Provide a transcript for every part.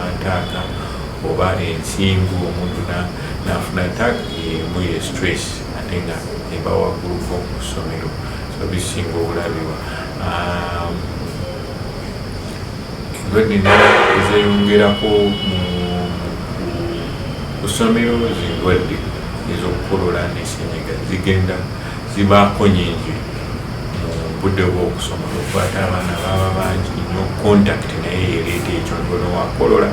ataaka oba ensimbu omuntu n'afuna ataaka emu ye stress ate nga eba wagguluko mu ssomero so bisinga obulabibwa. Endwadde endala ezeyongerako ku ssomero z'endwadde ez'okukolola ne ssenyiga zigenda zibaako nyingi mu budde bw'okusoma okukwata abaana baba bangi nnyo contact naye yereeta ekyo ntono wakolola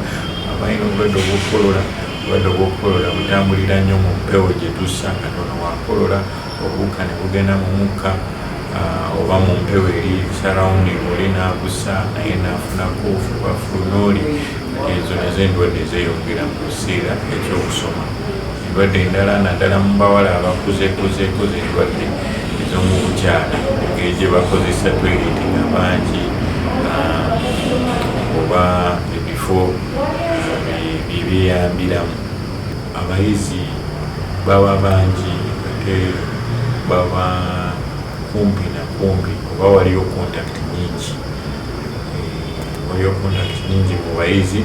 abalina obulwadde obw'okukolola butambulira nnyo mu mpewo gye tussa katono wakolola obuwuka ne bugenda mu mukka oba mu mpewo eri surrounding oli n'abussa naye n'afunako oba flunooli ezo nazo endwadde zeyongera mu kiseera ekyokusoma. Endwadde endala naddala mu bawala abakuzeeko endwadde ez'omu bukyala engeri gye bakozesa toyireti nga bangi oba ebifo byebeyambiramu abayizi baba bangi ate baba kumpi na kumpi oba waliyo contact nyingi mu bayizi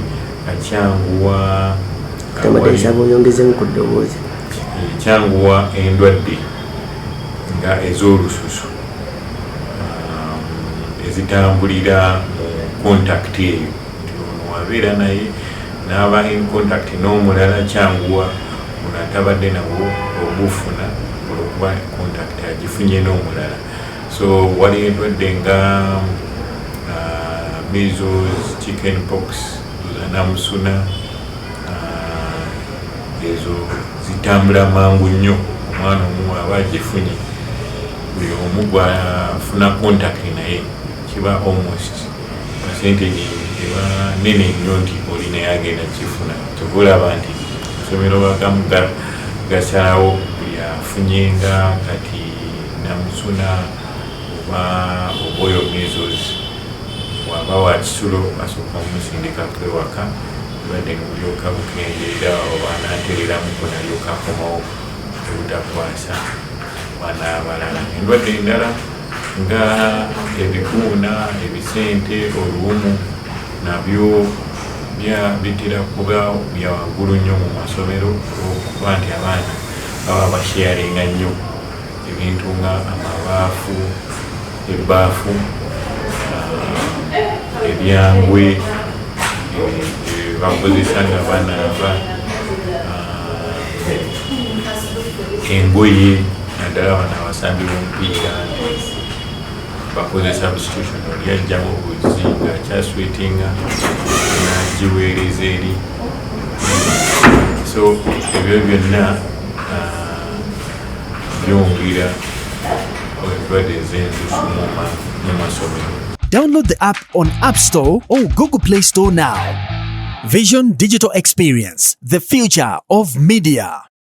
akyanguwa ekyanguwa endwadde nga ez'olususu ezitambulira mu contact eyo nti ono wabeera naye n'aba in contact n'omulala kyanguwa ono atabadde nawo obufuna olwokuba contact agifunye n'omulala. So wali endwadde nga measles, chicken pox, namusuna ezo zitambula mangu nnyo omwana omu aba agifunye buli omu gwafuna contact naye kiba almost percentage eba nene nnyo nti oli naye agenda kifuna. Tugulaba nti amasomero agamu gasalawo buli afunye nga kati namusuna oba oyo measles waba wakisulo basooka omusindika kwewaka badde ngulyoka bukendeera oba natereramuko nalyoka akomawo obutakwasa baana abalala. Endwadde endala nga ebikuuna, ebisente, oluwumu nabyo bitera kuba bya waggulu nnyo mu masomero okuba nti abaana baba basharinga nnyo ebintu nga amabaafu, ebbaafu, ebyangwe bakozesa nga banaaba, engoye naddala bana abasambi b'omupiira bakozesa substitution oli ajjamu obuzi nga akyaswetinga nagiweereza eri. So ebyo byonna byongera endwadde ez'ensusu mu masomero. Download the app on App Store or Google Play Store now. Vision Digital Experience, the future of media.